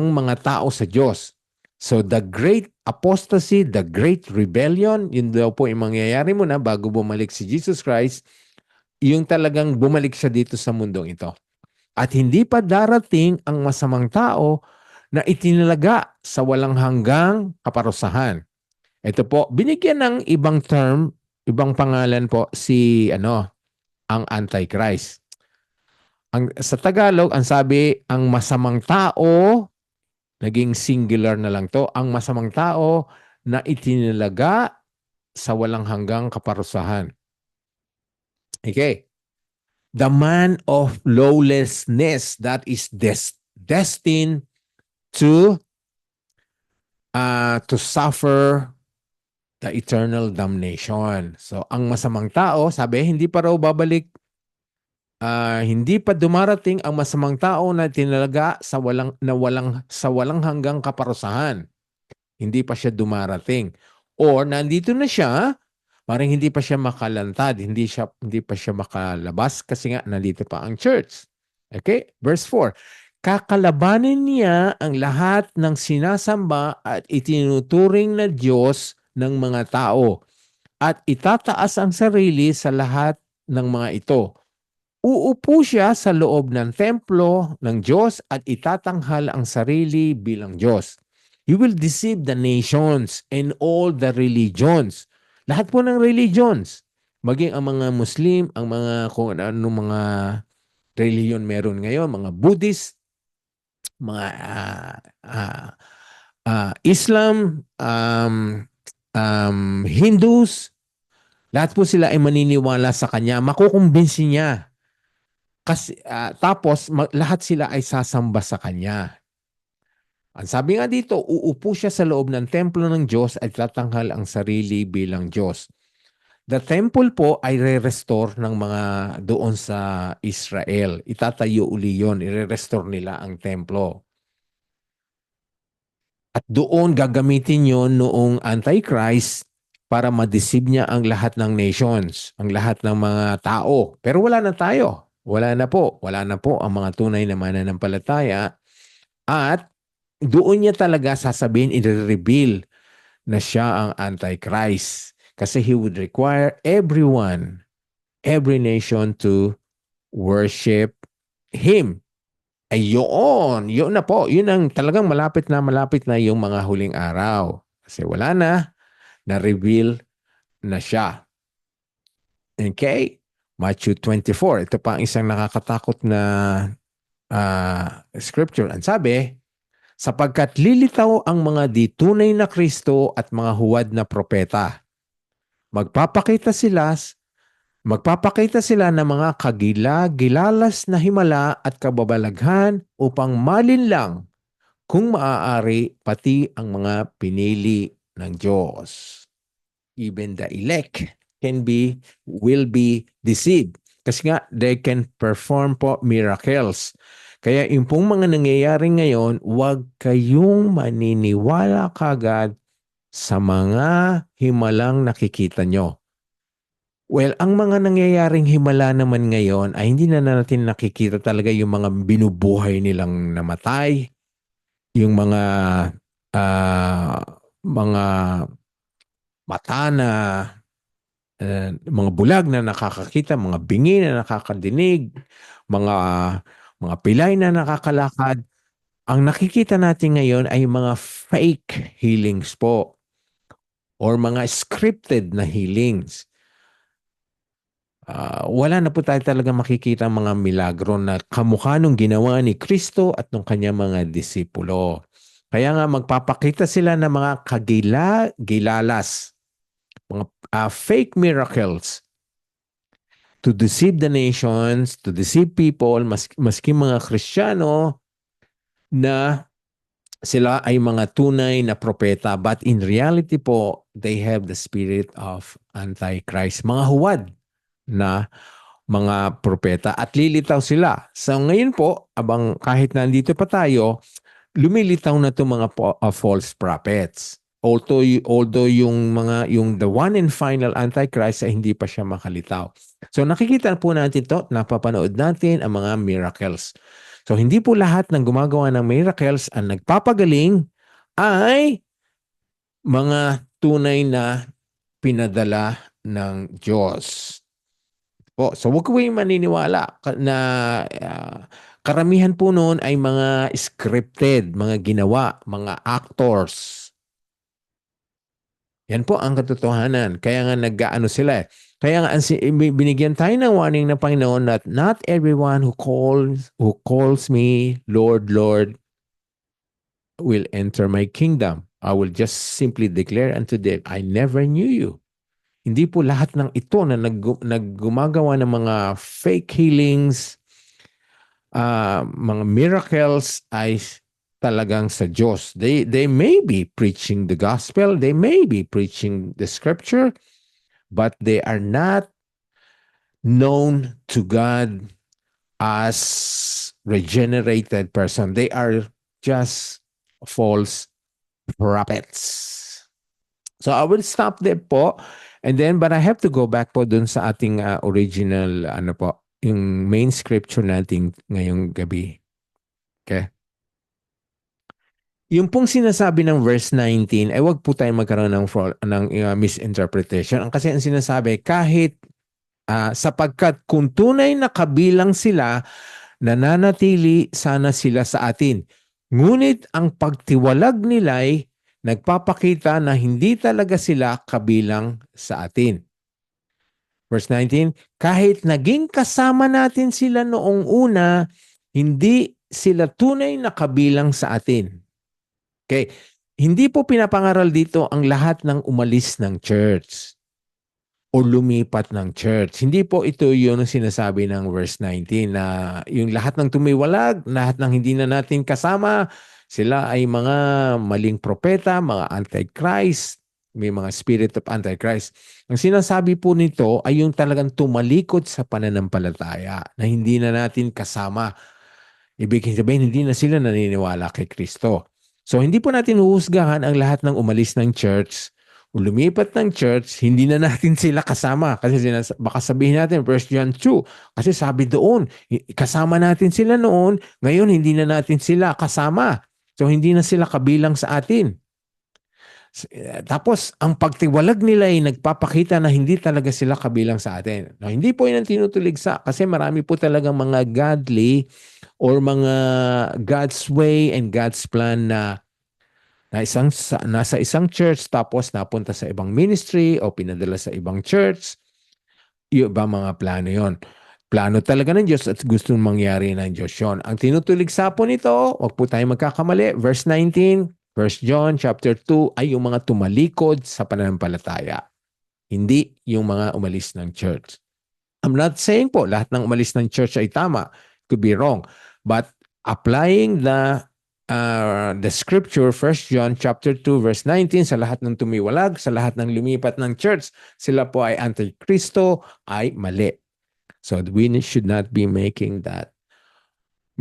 mga tao sa Diyos. So the great apostasy, the great rebellion, yun daw po yung mangyayari muna bago bumalik si Jesus Christ, yung talagang bumalik siya dito sa mundong ito. At hindi pa darating ang masamang tao na itinalaga sa walang hanggang kaparusahan. Ito po, binigyan ng ibang term, ibang pangalan po ang Antichrist. Sa Tagalog, ang sabi, ang masamang tao, naging singular na lang to, ang masamang tao na itinalaga sa walang hanggang kaparusahan. Okay. The man of lawlessness that is destined to suffer the eternal damnation. So, ang masamang tao, sabi, hindi pa raw babalik, hindi pa dumarating ang masamang tao na tinalaga sa walang hanggang kaparusahan. Hindi pa siya dumarating. Or nandito na siya, parang hindi pa siya makalantad, hindi pa siya makalabas kasi nga nandito pa ang church. Okay? Verse 4. Kakalabanin niya ang lahat ng sinasamba at itinuturing na Diyos ng mga tao at itataas ang sarili sa lahat ng mga ito. Uupo siya sa loob ng templo ng Diyos at itatanghal ang sarili bilang Diyos. He will deceive the nations and all the religions. Lahat po ng religions. Maging ang mga Muslim, ang mga kung ano mga religion meron ngayon, mga Buddhist, mga Islam, Hindus, lahat po sila ay maniniwala sa kanya, makukumbinsi niya. Kasi, tapos lahat sila ay sasamba sa kanya. Ang sabi nga dito, uupo siya sa loob ng templo ng Diyos at tatanghal ang sarili bilang Diyos. The temple po ay re-restore ng mga doon sa Israel. Itatayo uli yun, i-restore nila ang templo. At doon gagamitin yun noong Antichrist para ma-deceive niya ang lahat ng nations, ang lahat ng mga tao. Pero wala na tayo. Wala na po. Wala na po ang mga tunay na mananampalataya. At doon niya talaga sasabihin, i-reveal na siya ang Antichrist. Kasi he would require everyone, every nation to worship him. Ay yun na po. Yun ang talagang malapit na yung mga huling araw. Kasi wala na-reveal na siya. Okay? Matthew 24. Ito pa ang isang nakakatakot na scripture. Ang sabi, sapagkat lilitaw ang mga di tunay na Kristo at mga huwad na propeta. Magpapakita sila ng mga gilalas na himala at kababalaghan upang malinlang kung maaari pati ang mga pinili ng Diyos. Even the elect will be deceived. Kasi nga, they can perform po miracles. Kaya yung pong mga nangyayari ngayon, huwag kayong maniniwala kagad sa mga himalang nakikita nyo. Well, ang mga nangyayaring himala naman ngayon ay hindi na natin nakikita talaga yung mga binubuhay nilang namatay, yung mga mata na mga bulag na nakakakita, mga bingi na nakakadinig, mga pilay na nakakalakad. Ang nakikita natin ngayon ay mga fake healings po or mga scripted na healings. Wala na po tayo talaga makikita mga milagro na kamukha nung ginawa ni Kristo at nung kanyang mga disipulo. Kaya nga magpapakita sila ng mga gilalas, mga fake miracles to deceive the nations, to deceive people, maski mga Kristiyano na sila ay mga tunay na propeta. But in reality po, they have the spirit of Antichrist. Mga huwad na mga propeta at lilitaw sila. So ngayon po, abang kahit nandito pa tayo, lumilitaw na 'tong mga false prophets. Although yung the one and final Antichrist ay hindi pa siya makalitaw. So nakikita po natin to, napapanood natin ang mga miracles. So hindi po lahat ng gumagawa ng miracles ang nagpapagaling ay mga tunay na pinadala ng Diyos. So huwag kayong maniniwala na karamihan po noon ay mga scripted, mga ginawa, mga actors. Yan po ang katotohanan. Kaya nga nag-aano sila. Kaya nga binigyan tayo ng warning ng Panginoon that not everyone who calls me Lord, Lord will enter my kingdom. I will just simply declare unto them, I never knew you. Hindi po lahat ng ito na naggumagawa ng mga fake healings, mga miracles ay talagang sa Diyos. They may be preaching the gospel, they may be preaching the scripture, but they are not known to God as regenerated person. They are just false prophets. So I will stop there po. And then, but I have to go back po dun sa ating original, yung main scripture natin ngayong gabi. Okay? Yung pong sinasabi ng verse 19, ay wag po tayo magkaroon ng misinterpretation. Kasi ang sinasabi, kahit sapagkat kung tunay na kabilang sila, nananatili sana sila sa atin. Ngunit ang pagtiwalag nila'y nagpapakita na hindi talaga sila kabilang sa atin. Verse 19, kahit naging kasama natin sila noong una, hindi sila tunay na kabilang sa atin. Okay? Hindi po pinapangaral dito ang lahat ng umalis ng church o lumipat ng church. Hindi po ito yung sinasabi ng verse 19 na yung lahat ng tumiwalag, lahat ng hindi na natin kasama, sila ay mga maling propeta, mga antichrist, may mga spirit of antichrist. Ang sinasabi po nito ay yung talagang tumalikod sa pananampalataya na hindi na natin kasama. Ibig sabihin, hindi na sila naniniwala kay Kristo. So hindi po natin huhusgahan ang lahat ng umalis ng church o lumipat ng church, hindi na natin sila kasama. Kasi baka sabihin natin, 1 John 2, kasi sabi doon, kasama natin sila noon, ngayon hindi na natin sila kasama. So hindi na sila kabilang sa atin. Tapos, ang pagtiwalag nila ay nagpapakita na hindi talaga sila kabilang sa atin. No, hindi po yun ang tinutuligsa kasi marami po talagang mga godly or mga God's way and God's plan na nasa isang church tapos napunta sa ibang ministry o pinadala sa ibang church. Yung iba mga plano yon. Plano talaga ng Diyos at gustong mangyari ng Diyos yon. Ang tinutuligsa po nito, wag po tayo magkakamali, verse 19, 1 John chapter 2 ay yung mga tumalikod sa pananampalataya. Hindi yung mga umalis ng church. I'm not saying po lahat ng umalis ng church ay tama. Could be wrong. But applying the scripture, 1 John chapter 2 verse 19, sa lahat ng tumiwalag, sa lahat ng lumipat ng church, sila po ay antikristo, ay mali. So we should not be making that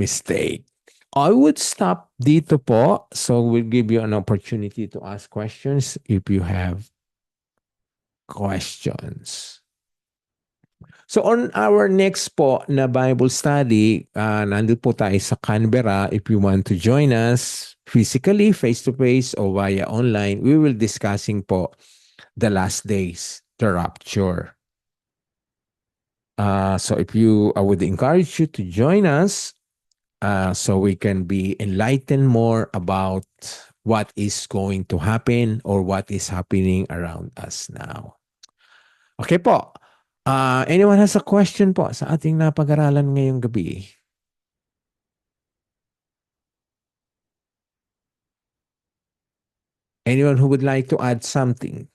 mistake. I would stop dito po. So we'll give you an opportunity to ask questions if you have questions. So on our next po na Bible study, nandun po tayo sa Canberra. If you want to join us physically, face-to-face, or via online, we will discussing po the last days, the rapture. So if I would encourage you to join us so we can be enlightened more about what is going to happen or what is happening around us now. Okay po. Anyone has a question po sa ating napag-aralan ngayong gabi? Anyone who would like to add something?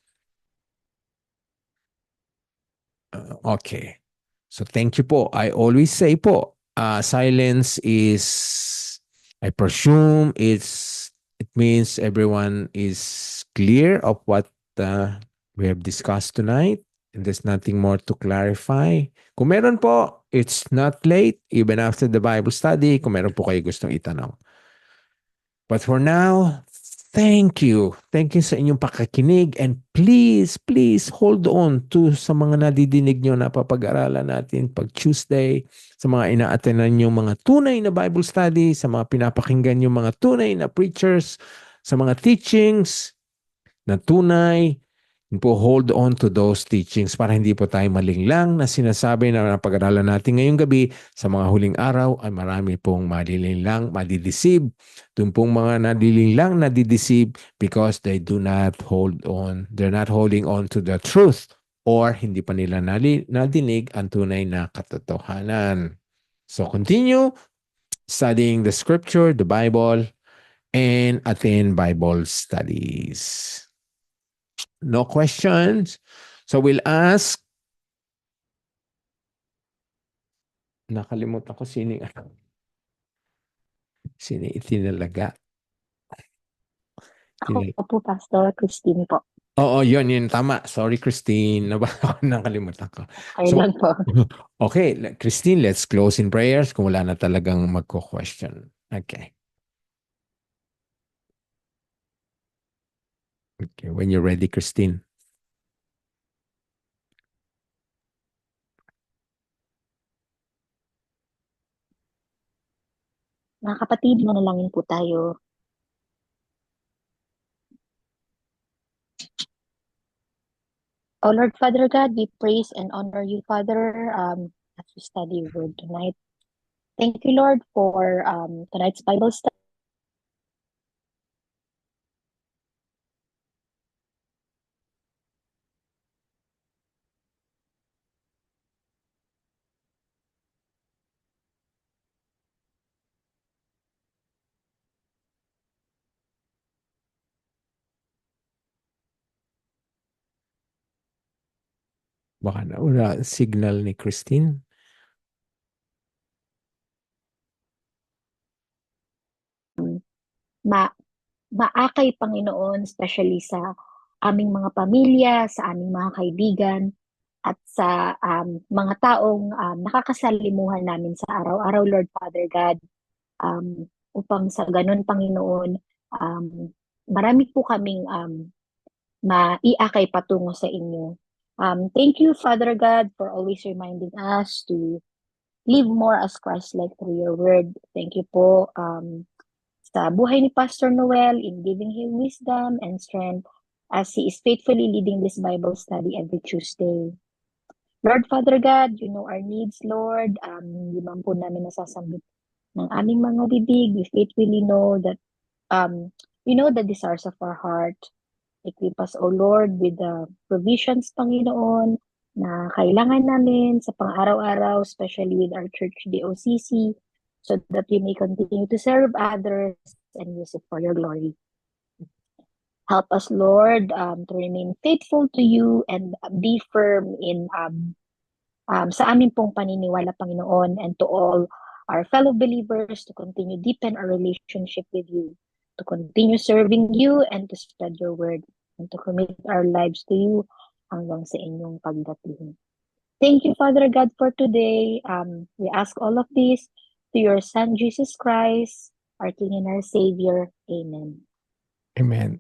Okay. So thank you po. I always say po, silence is, I presume it means everyone is clear of what we have discussed tonight. And there's nothing more to clarify. Kung meron po, it's not late, even after the Bible study, kung meron po kayo gustong itanong. But for now, thank you. Thank you sa inyong pakikinig, and please, please hold on to sa mga nadidinig nyo na papag-aralan natin pag Tuesday, sa mga ina-attendan nyo mga tunay na Bible study, sa mga pinapakinggan nyo mga tunay na preachers, sa mga teachings na tunay. Yun po, hold on to those teachings para hindi po tayo malinglang na sinasabi na napag-aralan natin ngayong gabi. Sa mga huling araw ay marami pong malilinglang, madideceive. Doon pong mga nadilinglang, nadideceive because they do not hold on. They're not holding on to the truth, or hindi pa nila nadinig ang tunay na katotohanan. So continue studying the scripture, the Bible, and attend Bible studies. No questions? So we'll ask. Nakalimutan ko sino itinalaga. Ako po, Pastor Christine po. Oo, yun. Tama. Sorry, Christine. Nakalimutan ko. Okay lang po. Okay, Christine, let's close in prayers kung wala na talagang magko-question. Okay. Okay, when you're ready, Christine. Mga kapatid, manalangin po tayo. Oh Lord Father God, we praise and honor you, Father, as we study your word tonight. Thank you, Lord, for tonight's Bible study. Baka na signal ni Christine. Maakay, Panginoon, especially sa aming mga pamilya, sa aming mga kaibigan, at sa mga taong nakakasalimuhan namin sa araw-araw, Lord Father God. Upang sa ganun, Panginoon, marami po kaming maiakay patungo sa inyo. Thank you, Father God, for always reminding us to live more as Christ-like through your word. Thank you po sa buhay ni Pastor Noel in giving him wisdom and strength as he is faithfully leading this Bible study every Tuesday. Lord Father God, you know our needs, Lord. Hindi man po namin nasasambit ng aming mga bibig. We faithfully know that we know the desires of our heart. Equip us, O Lord, with the provisions, Panginoon, na kailangan namin sa pang-araw-araw, especially with our church DOCC, so that we may continue to serve others and use it for your glory. Help us, Lord, to remain faithful to you and be firm in sa amin pong paniniwala, Panginoon, and to all our fellow believers to continue deepen our relationship with you, to continue serving you and to spread your word, and to commit our lives to you hanggang sa inyong pagdating. Thank you, Father God, for today. We ask all of this to your Son, Jesus Christ, our King and our Savior. Amen. Amen.